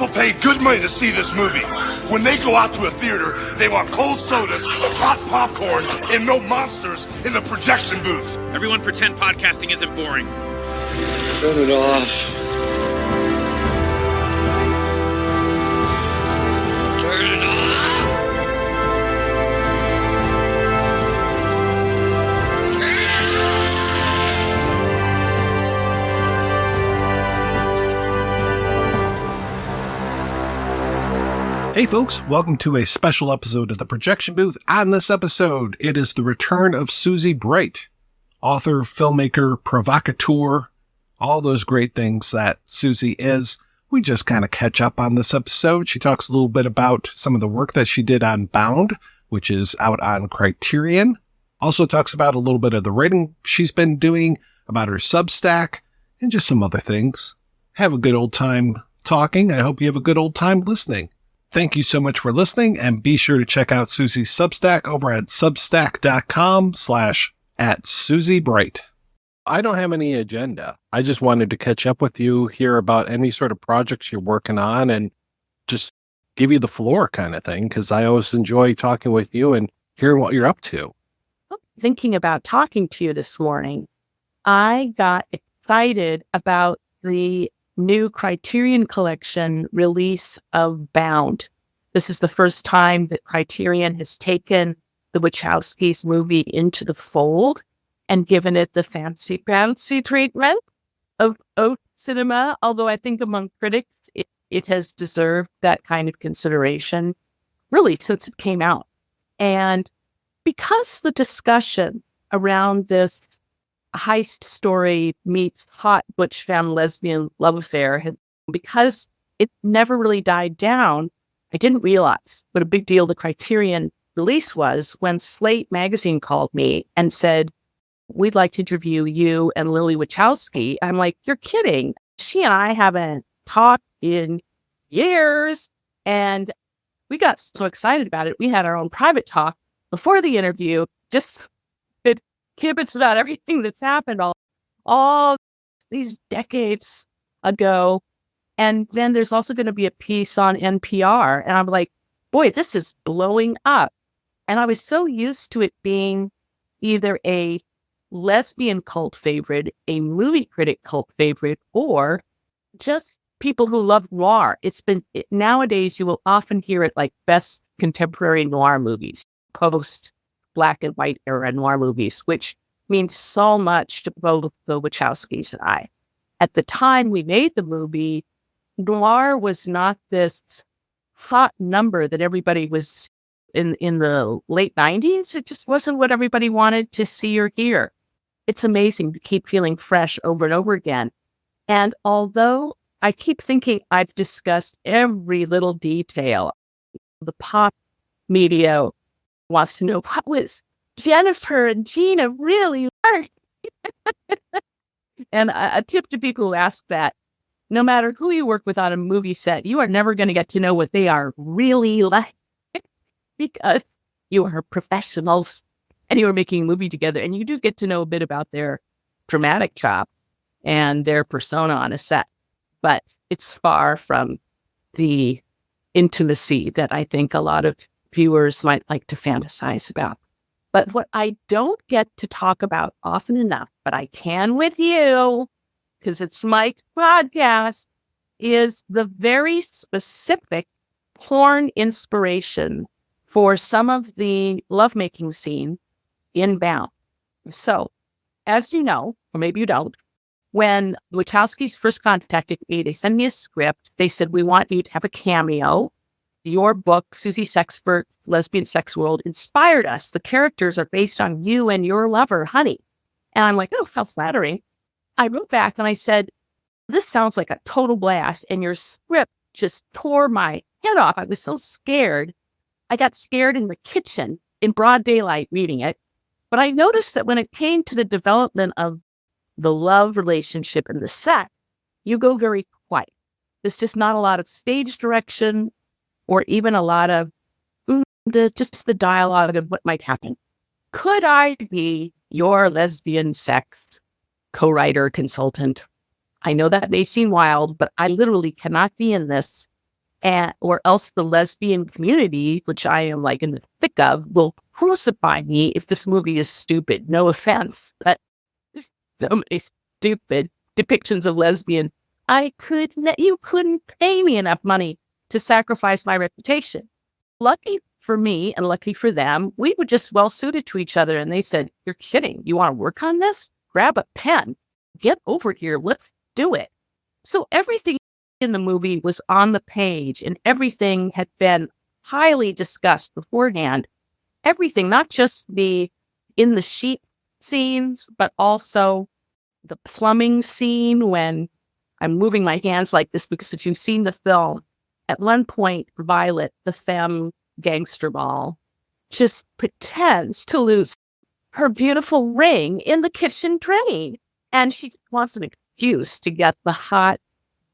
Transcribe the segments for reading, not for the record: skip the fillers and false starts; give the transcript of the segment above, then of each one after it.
People pay good money to see this movie. When they go out to a theater, they want cold sodas, hot popcorn, and no monsters in the projection booth. Everyone pretend podcasting isn't boring. Turn it off. Turn it off. Hey folks, welcome to a special episode of The Projection Booth. On this episode, it is the return of Susie Bright, author, filmmaker, provocateur, all those great things that Susie is. We just kind of catch up on this episode. She talks a little bit about some of the work that she did on Bound, which is out on Criterion. Also talks about a little bit of the writing she's been doing, about her Substack, and just some other things. Have a good old time talking. I hope you have a good old time listening. Thank you so much for listening, and be sure to check out Susie's Substack over at substack.com/@SusieBright. I don't have any agenda. I just wanted to catch up with you, hear about any sort of projects you're working on, and just give you the floor kind of thing, because I always enjoy talking with you and hearing what you're up to. Thinking about talking to you this morning, I got excited about the new Criterion Collection release of Bound. This is the first time that Criterion has taken the Wachowskis movie into the fold and given it the fancy treatment of haute cinema, although I think among critics it has deserved that kind of consideration really since it came out. And because the discussion around this heist story meets hot butch femme lesbian love affair, because it never really died down, I didn't realize what a big deal the Criterion release was when Slate magazine called me and said, "We'd like to interview you and Lily Wachowski." I'm like, "You're kidding. She and I haven't talked in years." And we got so excited about it. We had our own private talk before the interview, just kibitz about everything that's happened all these decades ago. And then there's also going to be a piece on NPR. And I'm like, boy, this is blowing up. And I was so used to it being either a lesbian cult favorite, a movie critic cult favorite, or just people who love noir. Nowadays, you will often hear it like best contemporary noir movies, post black and white era noir movies, which means so much to both the Wachowskis and I. At the time we made the movie, noir was not this hot number that everybody was in the late 90s. It just wasn't what everybody wanted to see or hear. It's amazing to keep feeling fresh over and over again. And although I keep thinking I've discussed every little detail, the pop media wants to know, what was Jennifer and Gina really like? And a tip to people who ask that, no matter who you work with on a movie set, you are never going to get to know what they are really like because you are professionals and you are making a movie together, and you do get to know a bit about their dramatic chop and their persona on a set. But it's far from the intimacy that I think a lot of viewers might like to fantasize about. But what I don't get to talk about often enough, but I can with you, because it's my podcast, is the very specific porn inspiration for some of the lovemaking scene in Bound. So, as you know, or maybe you don't, when the Wachowskis first contacted me, they sent me a script. They said, "We want you to have a cameo. Your book, Susie Sexpert, Lesbian Sex World, inspired us. The characters are based on you and your lover, Honey." And I'm like, oh, how flattering. I wrote back and I said, "This sounds like a total blast. And your script just tore my head off. I was so scared. I got scared in the kitchen in broad daylight reading it. But I noticed that when it came to the development of the love relationship and the sex, you go very quiet. There's just not a lot of stage direction or even a lot of just the dialogue of what might happen. Could I be your lesbian sex co-writer consultant? I know that may seem wild, but I literally cannot be in this or else the lesbian community, which I am like in the thick of, will crucify me if this movie is stupid. No offense, but there's so many stupid depictions of lesbian. You couldn't pay me enough money to sacrifice my reputation. Lucky for me and lucky for them, we were just well suited to each other. And they said, "You're kidding. You want to work on this? Grab a pen. Get over here. Let's do it." So everything in the movie was on the page and everything had been highly discussed beforehand. Everything, not just the in the sheet scenes, but also the plumbing scene when I'm moving my hands like this, because if you've seen the film, at one point, Violet, the femme gangster ball, just pretends to lose her beautiful ring in the kitchen drain. And she wants an excuse to get the hot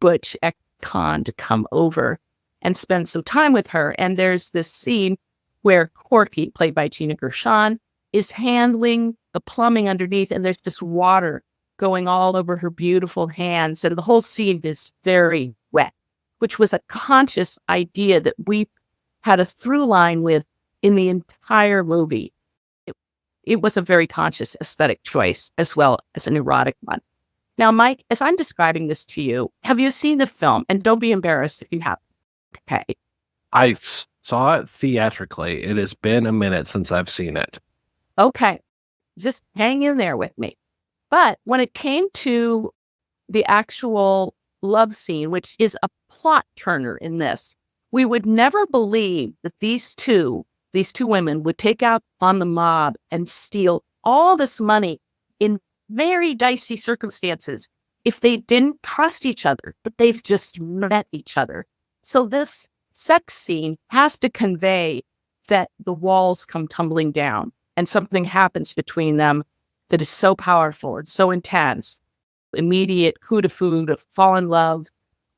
butch ex-con to come over and spend some time with her. And there's this scene where Corky, played by Gina Gershon, is handling the plumbing underneath, and there's just water going all over her beautiful hands. And the whole scene is very wet, which was a conscious idea that we had a through line with in the entire movie. It was a very conscious aesthetic choice as well as an erotic one. Now, Mike, as I'm describing this to you, have you seen the film? And don't be embarrassed if you haven't. Okay. I saw it theatrically. It has been a minute since I've seen it. Okay. Just hang in there with me. But when it came to the actual love scene, which is a plot turner in this, we would never believe that these two women would take out on the mob and steal all this money in very dicey circumstances if they didn't trust each other, but they've just met each other. So this sex scene has to convey that the walls come tumbling down and something happens between them that is so powerful and so intense. Immediate coup de foudre, fall in love.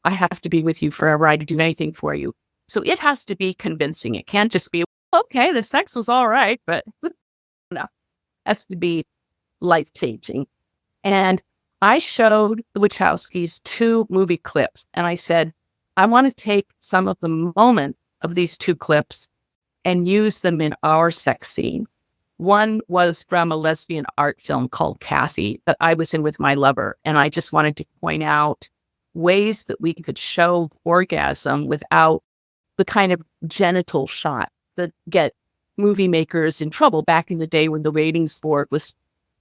I have to be with you forever. I'd do anything for you. So it has to be convincing. It can't just be, okay, the sex was all right, but no, it has to be life-changing. And I showed the Wachowskis 2 movie clips, and I said, I want to take some of the moments of these 2 clips and use them in our sex scene. One was from a lesbian art film called Kathy that I was in with my lover, and I just wanted to point out ways that we could show orgasm without the kind of genital shot that get movie makers in trouble back in the day when the ratings board was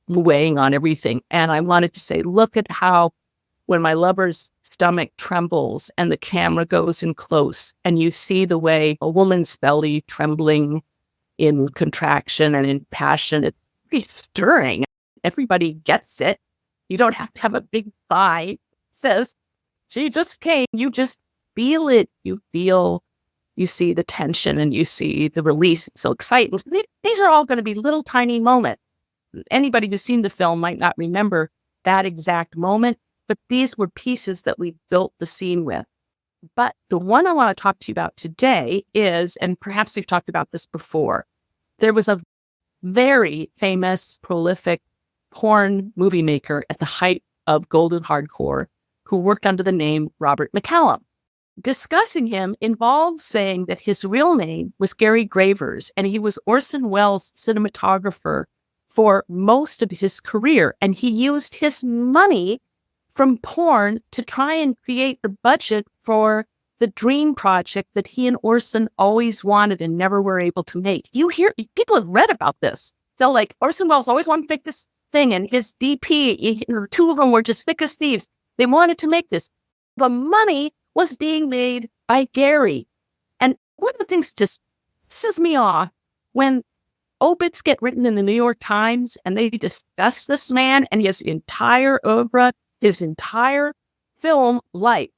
weighing on everything. And I wanted to say, look at how when my lover's stomach trembles and the camera goes in close and you see the way a woman's belly trembling in contraction and in passion, it's pretty stirring. Everybody gets it. You don't have to have a big thigh. It says, she just came. You just feel it. You see the tension and you see the release. It's so exciting. These are all going to be little tiny moments. Anybody who's seen the film might not remember that exact moment, but these were pieces that we built the scene with. But the one I want to talk to you about today is, and perhaps we've talked about this before, there was a very famous, prolific porn movie maker at the height of golden hardcore who worked under the name Robert McCallum. Discussing him involved saying that his real name was Gary Gravers, and he was Orson Welles' cinematographer for most of his career. And he used his money from porn to try and create the budget for the dream project that he and Orson always wanted and never were able to make. People have read about this. They're like, Orson Welles always wanted to make this thing, and his DP, 2 of them were just thick as thieves. They wanted to make this. The money was being made by Gary. And one of the things just pisses me off when obits get written in the New York Times and they discuss this man and his entire oeuvre, his entire film life.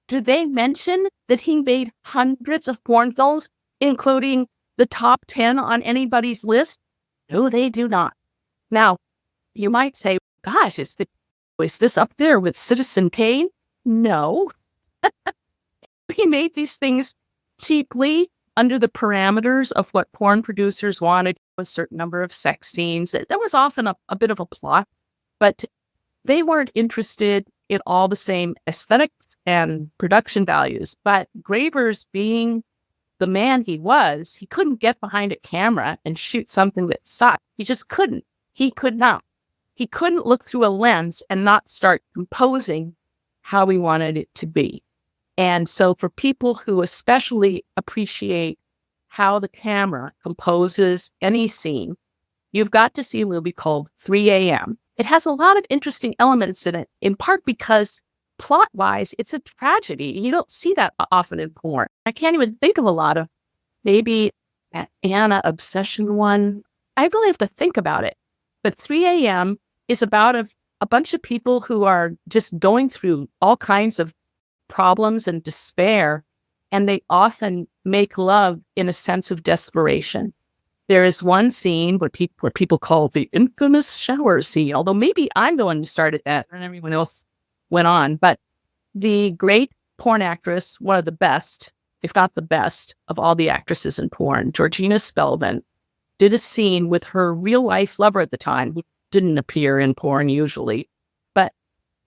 Do they mention that he made hundreds of porn films, including the top 10 on anybody's list? No, they do not. Now, you might say, gosh, is this up there with Citizen Kane? No. He made these things cheaply under the parameters of what porn producers wanted, a certain number of sex scenes. There was often a bit of a plot, but they weren't interested in all the same aesthetics and production values. But Gravers, being the man he was, he couldn't get behind a camera and shoot something that sucked. He just couldn't. He could not. He couldn't look through a lens and not start composing how he wanted it to be. And so for people who especially appreciate how the camera composes any scene, you've got to see a movie called 3 a.m. It has a lot of interesting elements in it, in part because plot-wise, it's a tragedy. You don't see that often in porn. I can't even think of a lot of, maybe that Anna obsession one. I really have to think about it. But 3 a.m. is about a bunch of people who are just going through all kinds of problems and despair, and they often make love in a sense of desperation. There is one scene where people call the infamous shower scene, although maybe I'm the one who started that and everyone else went on. But the great porn actress, one of the best, if not the best, of all the actresses in porn, Georgina Spelman, did a scene with her real-life lover at the time, who didn't appear in porn usually. But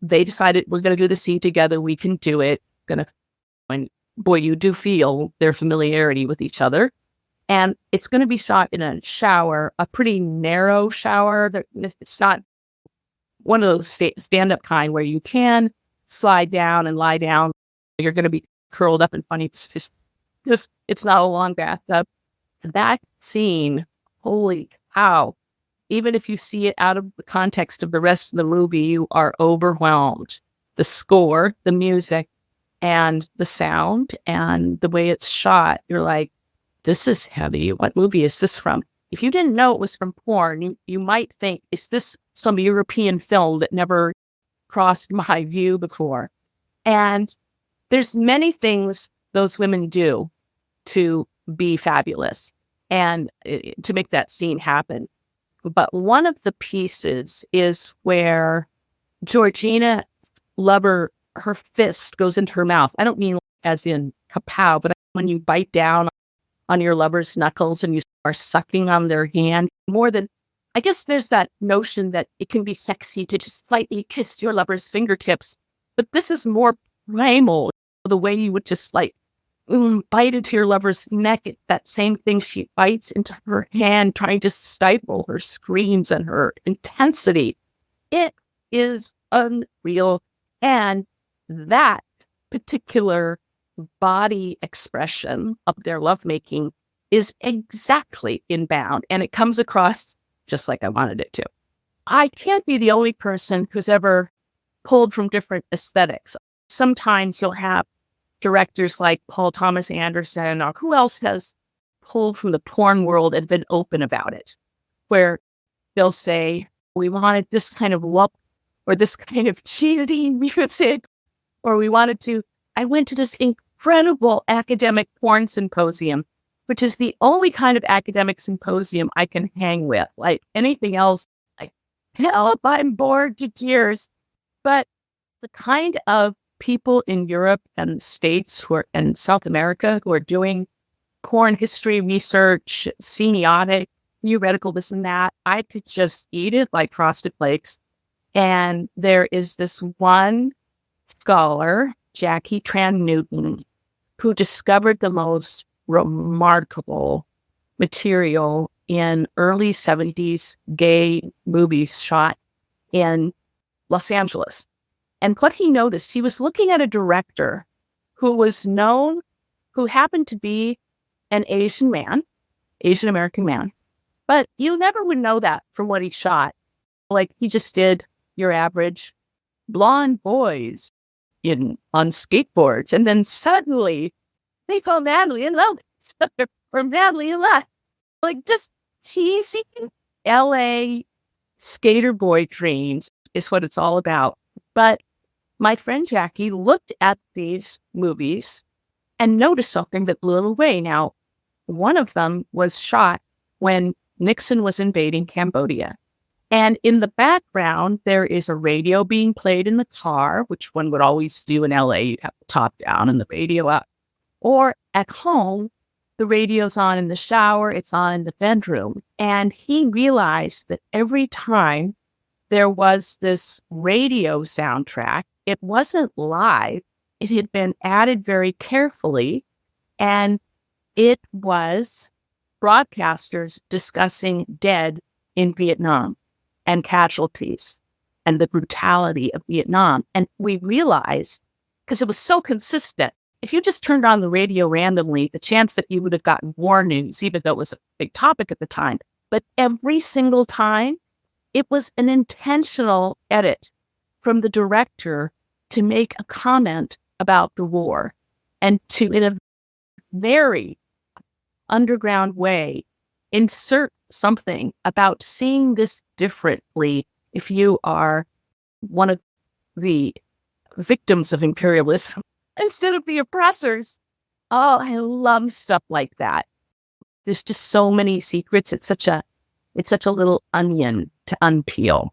they decided, we're going to do the scene together. We can do it. And boy, you do feel their familiarity with each other. And it's going to be shot in a shower, a pretty narrow shower. It's not one of those stand-up kind where you can slide down and lie down. You're going to be curled up and funny. It's not a long bathtub. That scene, holy cow. Even if you see it out of the context of the rest of the movie, you are overwhelmed. The score, the music, and the sound, and the way it's shot, you're like, this is heavy. What movie is this from? If you didn't know it was from porn, you might think, is this some European film that never crossed my view before? And there's many things those women do to be fabulous and to make that scene happen. But one of the pieces is where Georgina lover, her fist goes into her mouth. I don't mean as in kapow, but when you bite down on your lover's knuckles and you are sucking on their hand more than, I guess there's that notion that it can be sexy to just slightly kiss your lover's fingertips, but this is more primal, the way you would just like bite into your lover's neck. That same thing, she bites into her hand, trying to stifle her screams and her intensity. It is unreal. And that particular body expression of their lovemaking is exactly in Bound, and it comes across just like I wanted it to. I can't be the only person who's ever pulled from different aesthetics. Sometimes you'll have directors like Paul Thomas Anderson, or who else has pulled from the porn world and been open about it, where they'll say, we wanted this kind of look, or this kind of cheesy music, or I went to this incredible academic porn symposium, which is the only kind of academic symposium I can hang with. Like anything else, like, help, I'm bored to tears. But the kind of people in Europe and the States and South America who are doing porn history research, semiotic, theoretical, this and that, I could just eat it like Frosted Flakes. And there is this one scholar, Jackie Tran Newton, who discovered the most remarkable material in early 70s gay movies shot in Los Angeles. And what he noticed, he was looking at a director who was known, who happened to be an Asian American man, but you never would know that from what he shot. Like, he just did your average blonde boys on skateboards, and then suddenly they go madly in love or madly in love. Like, just cheesy LA skater boy dreams is what it's all about. But my friend Jackie looked at these movies and noticed something that blew him away. Now, one of them was shot when Nixon was invading Cambodia. And in the background, there is a radio being played in the car, which one would always do in LA. You'd have the top down and the radio up. Or at home, the radio's on in the shower, it's on in the bedroom. And he realized that every time there was this radio soundtrack, it wasn't live, it had been added very carefully, and it was broadcasters discussing dead in Vietnam and casualties and the brutality of Vietnam. And we realized, because it was so consistent, if you just turned on the radio randomly, the chance that you would have gotten war news, even though it was a big topic at the time, but every single time, it was an intentional edit from the director to make a comment about the war and to, in a very underground way, insert something about seeing this differently if you are one of the victims of imperialism instead of the oppressors. Oh, I love stuff like that. There's just so many secrets. It's such a little onion to unpeel.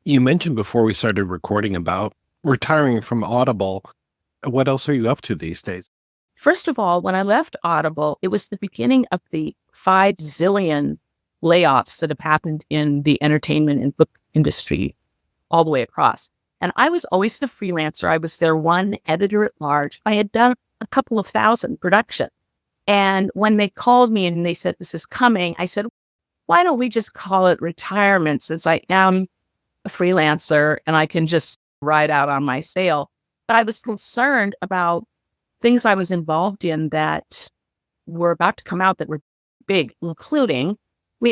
You mentioned before we started recording about retiring from Audible. What else are you up to these days? First of all, when I left Audible, it was the beginning of the 5 zillion layoffs that have happened in the entertainment and book industry all the way across. And I was always the freelancer. I was their one editor at large. I had done a couple of thousand productions. And when they called me and they said, this is coming, I said, why don't we just call it retirement, since I am a freelancer and I can just ride out on my sail. But I was concerned about things I was involved in that were about to come out that were big, including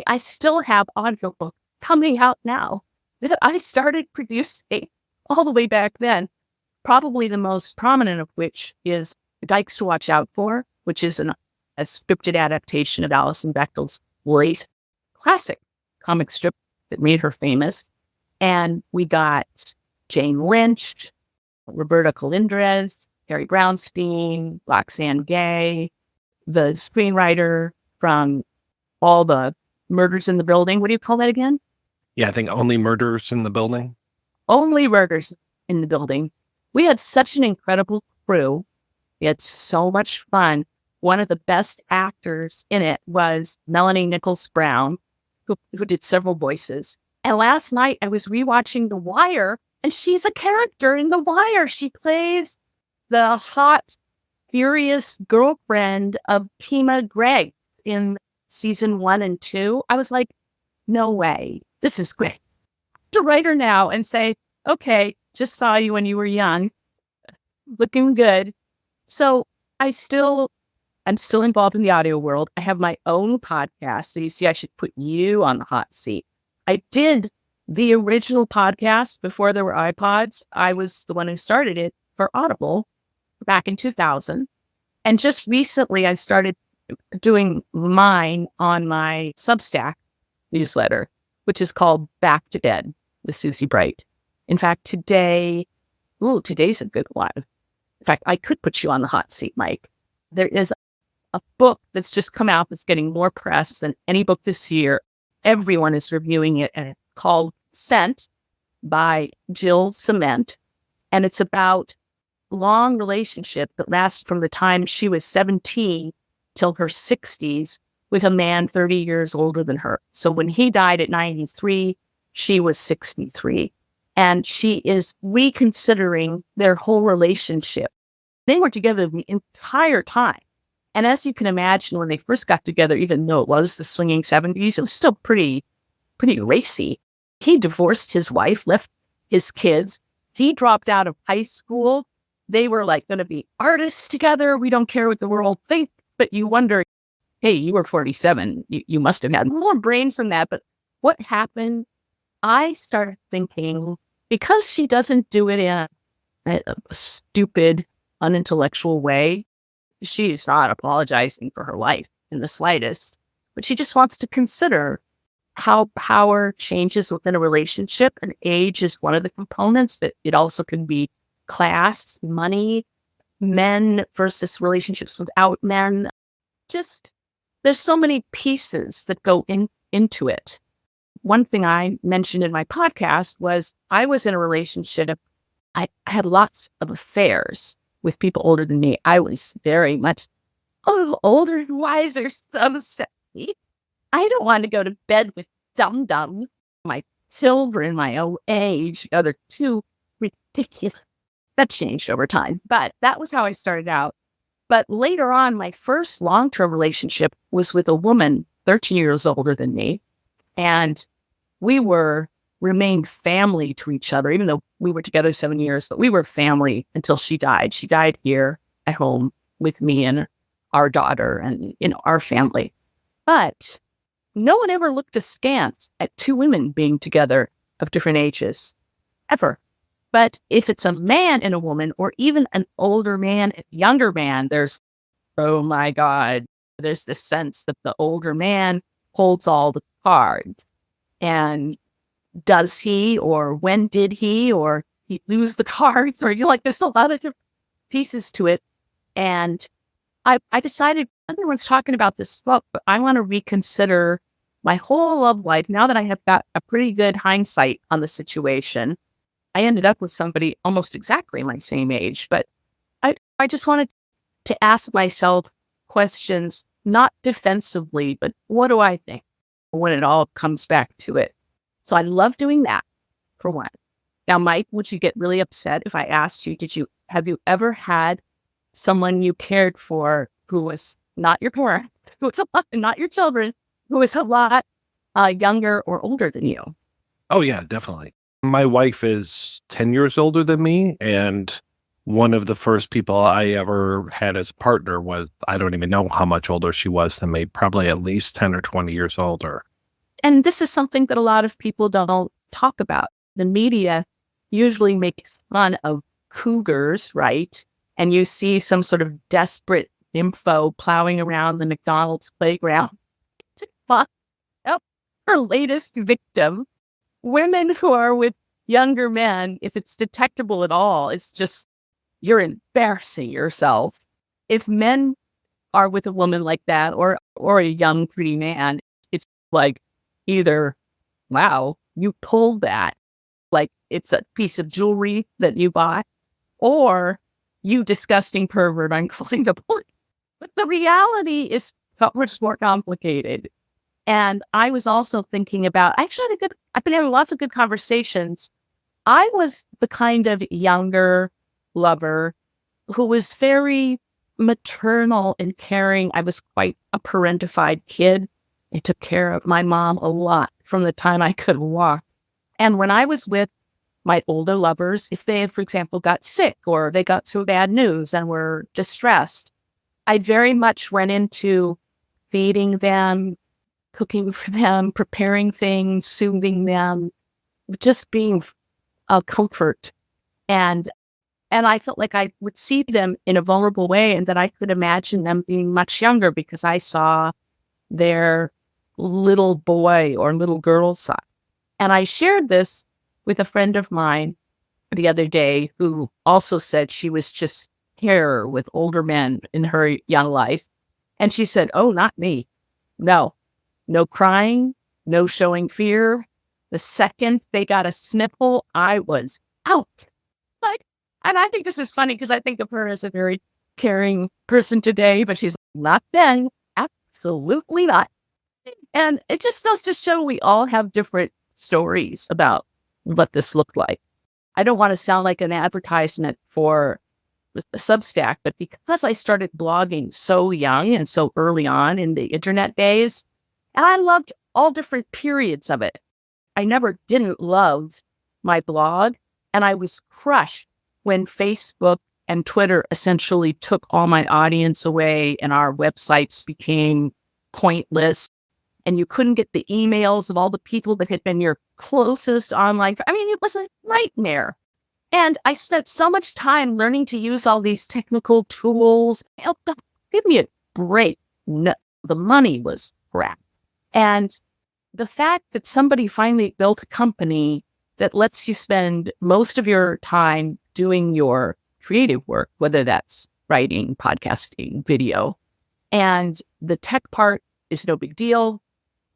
I still have audiobooks coming out now that I started producing all the way back then. Probably the most prominent of which is Dykes to Watch Out For, which is a scripted adaptation of Alison Bechdel's late classic comic strip that made her famous. And we got Jane Lynch, Roberta Colindrez, Harry Brownstein, Roxane Gay, the screenwriter from all the Murders in the Building. What do you call that again? Yeah, I think Only Murders in the Building. Only Murders in the Building. We had such an incredible crew. We had so much fun. One of the best actors in it was Melanie Nichols Brown, who did several voices. And last night I was rewatching The Wire, and she's a character in The Wire. She plays the hot, furious girlfriend of Kima Gregg in season 1 and 2. I was like, no way. This is great. To write her now and say, okay, just saw you when you were young, looking good. So I'm still involved in the audio world. I have my own podcast. So you see, I should put you on the hot seat. I did the original podcast before there were iPods. I was the one who started it for Audible back in 2000. And just recently, I started doing mine on my Substack newsletter, which is called Back to Bed with Susie Bright. In fact, today's a good one. In fact, I could put you on the hot seat, Mike. There is a book that's just come out that's getting more press than any book this year. Everyone is reviewing it, and it's called Scent by Jill Cement. And it's about a long relationship that lasts from the time she was 17 till her 60s with a man 30 years older than her. So when he died at 93, she was 63. And she is reconsidering their whole relationship. They were together the entire time. And as you can imagine, when they first got together, even though it was the swinging 70s, it was still pretty racy. He divorced his wife, left his kids. He dropped out of high school. They were like going to be artists together. We don't care what the world thinks. But you wonder, hey, you were 47. You must have had more brains than that. But what happened? I started thinking, because she doesn't do it in a stupid, unintellectual way, she's not apologizing for her life in the slightest, but she just wants to consider how power changes within a relationship, and age is one of the components, but it also can be class, money, men versus relationships without men. Just, there's so many pieces that go into it. One thing I mentioned in my podcast was I was in a relationship. I had lots of affairs with people older than me. I was very much older and wiser. I don't want to go to bed with dum-dum. My children, my own age, the other two ridiculous. That changed over time, but that was how I started out. But later on, my first long-term relationship was with a woman 13 years older than me. And we remained family to each other, even though we were together 7 years, but we were family until she died. She died here at home with me and our daughter and in our family. But no one ever looked askance at two women being together of different ages, ever. But if it's a man and a woman, or even an older man and younger man, oh my God, there's this sense that the older man holds all the cards. And does he, or when did he, or he lose the cards, or there's a lot of different pieces to it. And I decided, everyone's talking about this book, but I want to reconsider my whole love life now that I have got a pretty good hindsight on the situation. I ended up with somebody almost exactly my same age, but I just wanted to ask myself questions, not defensively, but what do I think when it all comes back to it? So I love doing that, for one. Now, Mike, would you get really upset if I asked you, have you ever had someone you cared for who was not your parent, who was not your children, who was a lot younger or older than you? Oh, yeah, definitely. My wife is 10 years older than me, and one of the first people I ever had as a partner was, I don't even know how much older she was than me, probably at least 10 or 20 years older. And this is something that a lot of people don't talk about. The media usually makes fun of cougars, right? And you see some sort of desperate nympho plowing around the McDonald's playground to fuck up her latest victim. Women who are with younger men, if it's detectable at all, it's just, you're embarrassing yourself. If men are with a woman like that, or a young, pretty man, it's like either, wow, you pulled that, like it's a piece of jewelry that you bought, or you disgusting pervert, I'm calling the police. But the reality is much more complicated. And I was also thinking about, I've been having lots of good conversations. I was the kind of younger lover who was very maternal and caring. I was quite a parentified kid. I took care of my mom a lot from the time I could walk. And when I was with my older lovers, if they had, for example, got sick or they got some bad news and were distressed, I very much went into feeding them, cooking for them, preparing things, soothing them, just being a comfort. And I felt like I would see them in a vulnerable way, and that I could imagine them being much younger because I saw their little boy or little girl side. And I shared this with a friend of mine the other day who also said she was just terror with older men in her young life. And she said, oh, not me. No crying, no showing fear. The second they got a sniffle, I was out. And I think this is funny because I think of her as a very caring person today, but she's not then. Absolutely not. And it just goes to show we all have different stories about what this looked like. I don't want to sound like an advertisement for the Substack, but because I started blogging so young and so early on in the internet days, and I loved all different periods of it. I never didn't love my blog, and I was crushed when Facebook and Twitter essentially took all my audience away and our websites became pointless. And you couldn't get the emails of all the people that had been your closest online. I mean, it was a nightmare. And I spent so much time learning to use all these technical tools. Oh, God, give me a break. No, the money was crap. And the fact that somebody finally built a company that lets you spend most of your time doing your creative work, whether that's writing, podcasting, video, and the tech part is no big deal.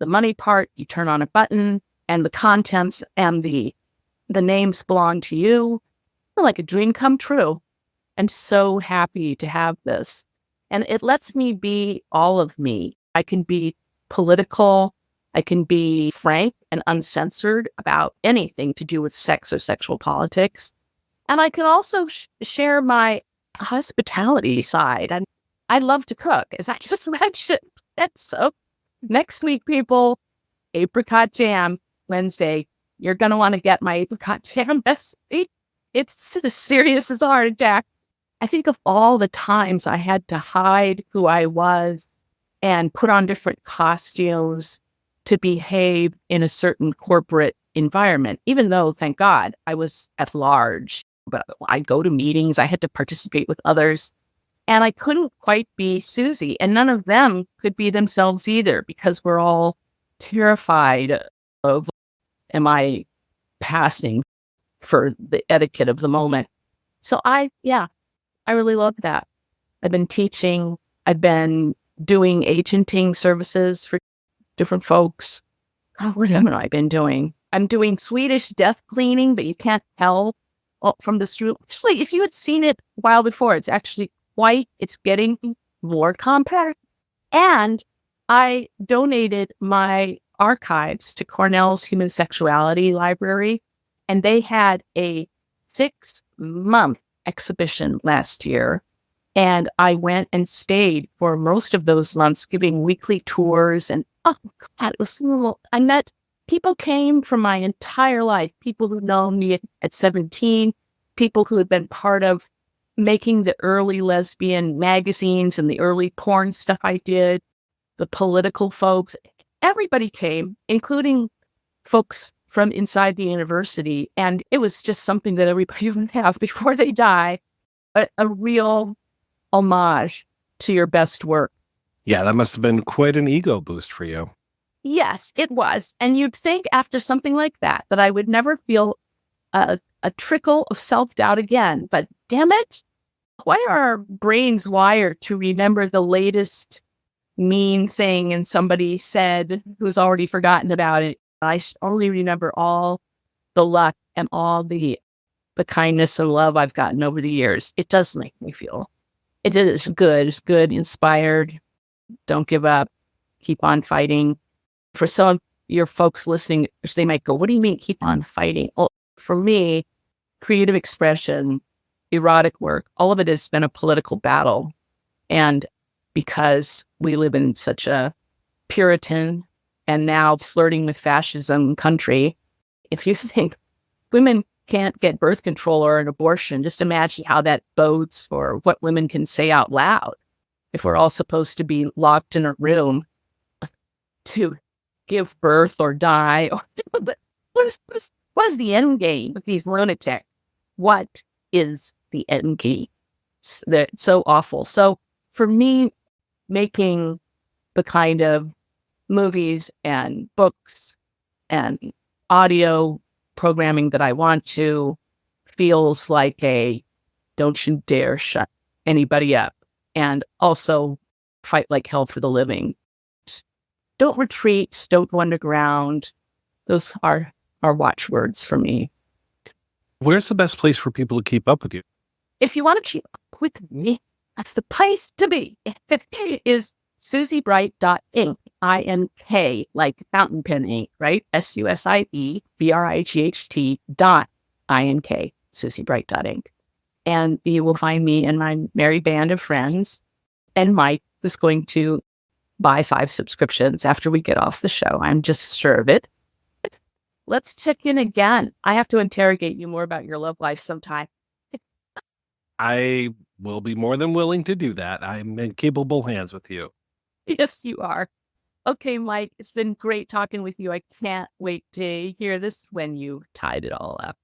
The money part, you turn on a button, and the contents and the names belong to you. Like a dream come true. I'm so happy to have this. And it lets me be all of me. I can be political. I can be frank and uncensored about anything to do with sex or sexual politics. And I can also share my hospitality side. And I love to cook, as I just mentioned. And so next week, people, apricot jam Wednesday. You're going to want to get my apricot jam recipe. It's as serious as a heart attack. I think of all the times I had to hide who I was and put on different costumes to behave in a certain corporate environment, even though, thank God, I was at large. But I go to meetings, I had to participate with others, and I couldn't quite be Susie. And none of them could be themselves either, because we're all terrified of, am I passing for the etiquette of the moment? So I really love that. I've been teaching, I've been doing agenting services for different folks. God, what haven't I been doing? I'm doing Swedish death cleaning, but you can't tell from the street. Actually, if you had seen it a while before, it's actually it's getting more compact. And I donated my archives to Cornell's Human Sexuality Library, and they had a 6-month exhibition last year. And I went and stayed for most of those months, giving weekly tours. And oh God, it was I met people came from my entire life, people who know me at 17, people who had been part of making the early lesbian magazines and the early porn stuff I did, the political folks. Everybody came, including folks from inside the university. And it was just something that everybody would have before they die, a real homage to your best work. Yeah, that must have been quite an ego boost for you. Yes, it was. And you'd think after something like that I would never feel a trickle of self-doubt again. But damn it, why are our brains wired to remember the latest mean thing and somebody said who's already forgotten about it? I only remember all the luck and all the kindness and love I've gotten over the years. It does make me feel it is good, inspired. Don't give up. Keep on fighting. For some of your folks listening, they might go, what do you mean keep on fighting? Well, for me, creative expression, erotic work, all of it has been a political battle. And because we live in such a Puritan and now flirting with fascism country, if you think women can't get birth control or an abortion, just imagine how that bodes for what women can say out loud. If we're all supposed to be locked in a room to give birth or die, but what is the end game with these lunatics? What is the end game? They're so awful. So for me, making the kind of movies and books and audio programming that I want to feels like a don't you dare shut anybody up, and also fight like hell for the living. Don't retreat, don't go underground. Those are watchwords for me. Where's the best place for people to keep up with you? If you want to keep up with me, that's the place to be. Is SusieBright.ink, INK, like fountain pen ink, right? SUSIEBRIGHT.INK, SusieBright.ink. And you will find me and my merry band of friends. And Mike is going to buy 5 subscriptions after we get off the show. I'm just sure of it. Let's check in again. I have to interrogate you more about your love life sometime. I will be more than willing to do that. I'm in capable hands with you. Yes, you are. Okay, Mike, it's been great talking with you. I can't wait to hear this when you tied it all up.